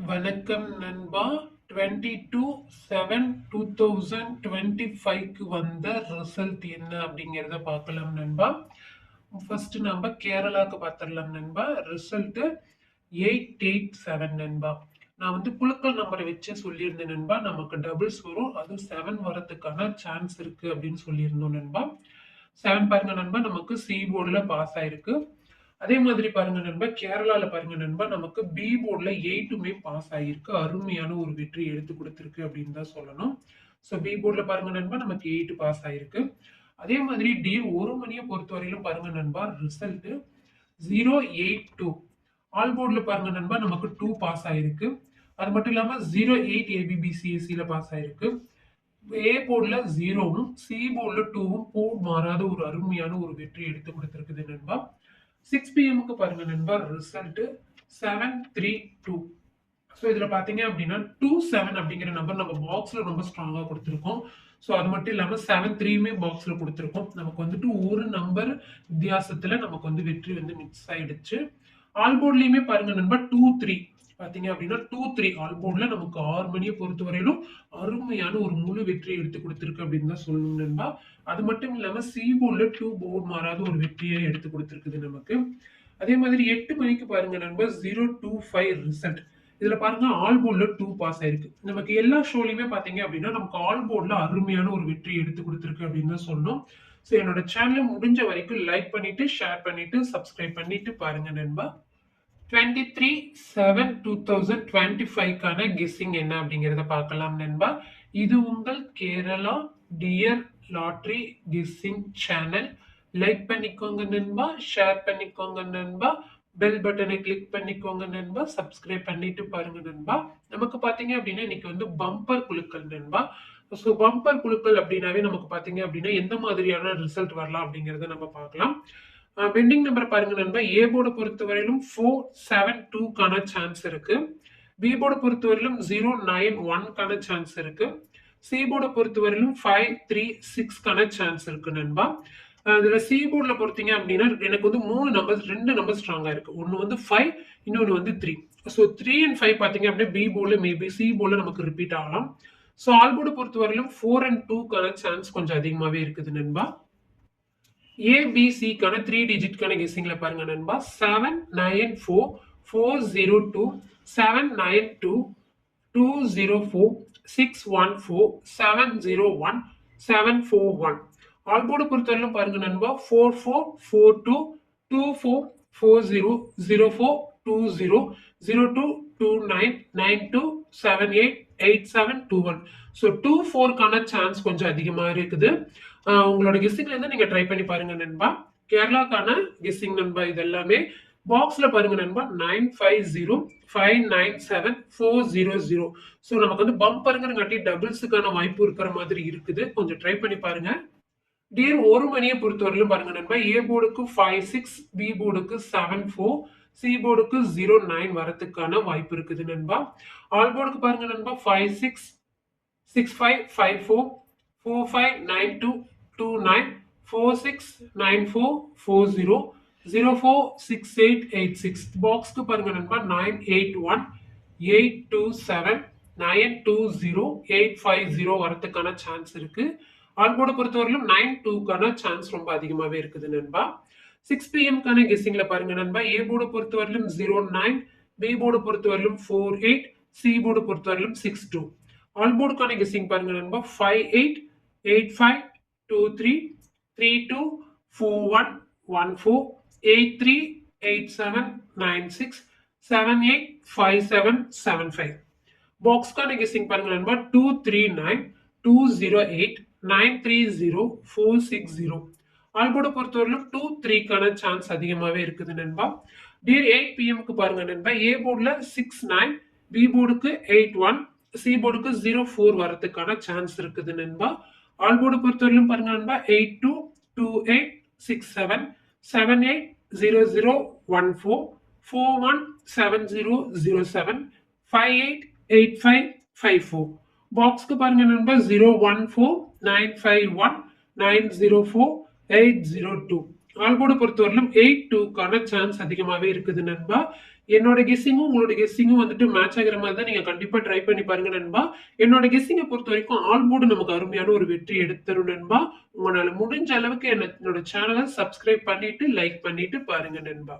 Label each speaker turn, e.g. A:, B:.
A: வணக்கம் நண்பா. 22/7/2025 வந்த ரிசல்ட் என்ன அப்படிங்கிறத பார்க்கலாம் நண்பா. ஃபர்ஸ்ட் நம்ம கேரளாக்கு பார்த்துடலாம் நண்பா. ரிசல்ட் 887 நண்பா. நான் குலுக்கல் நம்பரை வச்சு சொல்லியிருந்தேன் நண்பா, நமக்கு டபுள்ஸ் வரும், அதுவும் 7 வரதுக்கான சான்ஸ் இருக்கு அப்படின்னு சொல்லியிருந்தோம் நண்பா. 7 பாருங்க நண்பா, நமக்கு சி போர்டில் பாஸ் ஆயிருக்கு. அதே மாதிரி பாருங்க நண்பா, கேரளால பாருங்க நண்பா, நமக்கு பி போர்டில் 8மே பாஸ் ஆகிருக்கு. அருமையான ஒரு வெற்றி எடுத்து கொடுத்துருக்கு அப்படின்னு தான் சொல்லணும். ஸோ பி போர்டில் பாருங்க நண்பா, நமக்கு 8 பாஸ் ஆயிருக்கு. அதே மாதிரி டி ஒரு மணியை பொறுத்தவரையிலும் பாருங்க நண்பா, ரிசல்ட் 082. ஆல் போர்டில் பாருங்க நண்பா, நமக்கு 2 பாஸ் ஆயிருக்கு. அது மட்டும் இல்லாம 08 ஏபிபிசிஎஸ்சியில் பாஸ் ஆயிருக்கு. ஏ போர்டில் 0வும் சி போர்டில் 2வும் போர்ட் மாறாத ஒரு அருமையான ஒரு வெற்றி எடுத்து கொடுத்துருக்குது நண்பா. 6 பிஎம்க்கு பாருங்க நண்பா, ரிசல்ட் 732. ஸோ இதுல பாத்தீங்க அப்படின்னா 27 அப்படிங்கிற நம்பர் நம்ம பாக்ஸ்ல ரொம்ப ஸ்ட்ராங்கா கொடுத்துருக்கோம். ஸோ அது மட்டும் இல்லாம 73மே பாக்ஸ்ல கொடுத்துருக்கோம். நமக்கு ஒரு நம்பர் வித்தியாசத்துல நமக்கு வெற்றி மிக்ஸ் ஆயிடுச்சு. ஆல் போர்ட்லயுமே பாருங்க நண்பா 2-3 பாத்தீங்க அப்படின்னா 2-3 ஆல் போர்ட்ல நமக்கு 6 மணியை பொறுத்த வரையிலும் அருமையான ஒரு முழு வெற்றியை எடுத்து கொடுத்துருக்கு அப்படின்னு தான் சொல்லணும் நண்பா. அது மட்டும் இல்லாம சி போர்ட்ல 2 போர்ட் மாறாத ஒரு வெற்றியை எடுத்து கொடுத்துருக்குது நமக்கு. அதே மாதிரி 8 மணிக்கு பாருங்க நண்பா 025 ரிசல்ட். இதுல பாருங்க ஆல் போர்ட்ல 2 பாஸ் ஆயிருக்கு. நமக்கு எல்லா ஷோலையுமே பாத்தீங்க அப்படின்னா நமக்கு ஆல் போர்ட்ல அருமையான ஒரு வெற்றி எடுத்து கொடுத்துருக்கு அப்படின்னு தான் சொல்லணும். ஸோ என்னோட சேனலை முடிஞ்ச வரைக்கும் லைக் பண்ணிட்டு ஷேர் பண்ணிட்டு சப்ஸ்கிரைப் பண்ணிட்டு பாருங்க நண்பா. 23/7/2025க்கான கெஸ்ஸிங் என்ன அப்படிங்கிறத பார்க்கலாம் நண்பா. இது உங்கள் Kerala dear lottery guessing channel. Like பண்ணிக்கோங்க நண்பா, ஷேர் பண்ணிக்கோங்க நண்பா, பெல் பட்டனை கிளிக் பண்ணிக்கோங்க நண்பா, சப்ஸ்கிரைப் பண்ணிட்டு பாருங்க நண்பா. நமக்கு பாத்தீங்க அப்படின்னா இன்னைக்கு பம்பர் குழுக்கள் நண்பா. ஸோ பம்பர் குழுக்கள் அப்படின்னாவே நமக்கு பாத்தீங்க அப்படின்னா எந்த மாதிரியான ரிசல்ட் வரலாம் அப்படிங்கறத நம்ம பார்க்கலாம். பெண்டிங் நம்பர் பாருங்க நண்பா. ஏ போர்டை பொறுத்தவரையிலும் 472க்கான சான்ஸ் இருக்கு. பி போர்டை பொறுத்தவரையிலும் 091க்கான சான்ஸ் இருக்கு. சி போர்டை பொறுத்தவரையிலும் 536க்கான சான்ஸ் இருக்கு நண்பா. இதுல சி போர்டில் பொறுத்தீங்க அப்படின்னா எனக்கு 2 நம்பர் ஸ்ட்ராங்கா இருக்கு. ஒன்னு 5, இன்னொன்னு 3. ஸோ 3 and 5 பாத்தீங்க அப்படின்னா பி போர்டில் மேபி சி போர்டில் நமக்கு ரிப்பீட் ஆகலாம். ஸோ ஆல் போர்டை பொறுத்தவரையிலும் 4 and 2க்கான சான்ஸ் கொஞ்சம் அதிகமாவே இருக்குது நண்பா. ஏபிசிக்கான 3 டிஜிட்கான கெஸ்ஸிங்ல பாருங்க நண்பா. 794 402 792 204 614 701 741. ஆல் போர்டு பொறுத்தவரையிலும் பாருங்க நண்பா 4442 2440 04 20 02 29 92 78 8721. ஸோ 24க்கான சான்ஸ் கொஞ்சம் அதிகமா இருக்குது. உங்களோட கெஸ்ஸிங்ல இருந்து நீங்க ட்ரை பண்ணி பாருங்க நண்பா. கேரளாக்கான கெஸ்ஸிங் நண்பா இது எல்லாமே. பாக்ஸ்ல பாருங்க நண்பா 950 597 400. ஸோ நமக்கு பம்பருங்கிறங்காட்டி டபுள்ஸுக்கான வாய்ப்பு இருக்கிற மாதிரி இருக்குது. கொஞ்சம் ட்ரை பண்ணி பாருங்க. டியர் ஒரு மணியை பொறுத்தவரையிலும் பாருங்க நண்பா. ஏ போர்டுக்கு 56, பி போர்டுக்கு 74, சி போர்டுக்கு 09 வரதுக்கான வாய்ப்பு இருக்குது நண்பா. ஆல் போர்டுக்கு பாருங்க நண்பா 56 6554 4592 29 4694 40 046886. பாக்ஸ்க்கு பாருங்க நண்பா 981 827 920 850 வரதுக்கான சான்ஸ் இருக்கு. ஆல் போர்டை பொறுத்தவரையிலும் 92க்கான சான்ஸ் ரொம்ப அதிகமாவே இருக்குது நண்பா. 6 பிஎம்க்கான கெஸ்ஸிங்ல பாருங்க நண்பா. ஏ போர்டை பொறுத்தவரையிலும் 09, பி போர்டை பொறுத்தவரையிலும் 48, சி போர்டை பொறுத்தவரையிலும் 62. ஆல் போர்டுக்கான கெஸ்ஸிங் பாருங்க நண்பா 58 85 23 32 41 14 83 87 96 78 57 75. பாக்ஸ்க்கான கெஸ்ஸிங் பாருங்க நண்பா 239 208 930 460. ஆல் போர்டை பொறுத்தவரையிலும் 23க்கான சான்ஸ் அதிகமாவே இருக்குது நண்பா. டியர் 8 பிஎம்க்கு பாருங்க நண்பா. ஏ போர்டுல 69, பி போர்டுக்கு 81, சி போர்டுக்கு 04 வரதுக்கான சான்ஸ் இருக்குது நண்பா. ஆல் போர்டு பொறுத்தவரையிலும் பாருங்க நண்பா 82 28 67 78 00 14 41 7007 58 85 54. பாக்ஸ்க்கு பாருங்க நண்பா 014 951 904 802. ஆல் போர்ட பொறுத்தவரையிலும் 8-2க்கான சான்ஸ் அதிகமாவே இருக்குது நண்பா. என்னோட கெஸ்ஸிங்கும் உங்களோட கெஸ்ஸிங்கும் வந்துட்டு மேட்ச் ஆகுற மாதிரி தான் நீங்க கண்டிப்பா ட்ரை பண்ணி பாருங்க நண்பா. என்னோட கெஸ்ஸிங்க பொறுத்த வரைக்கும் ஆல் போர்டு நமக்கு அருமையான ஒரு வெற்றி எடுத்துரும் நண்பா. உங்களால முடிஞ்ச அளவுக்கு என்னோட சேனலை சப்ஸ்கிரைப் பண்ணிட்டு லைக் பண்ணிட்டு பாருங்க நண்பா.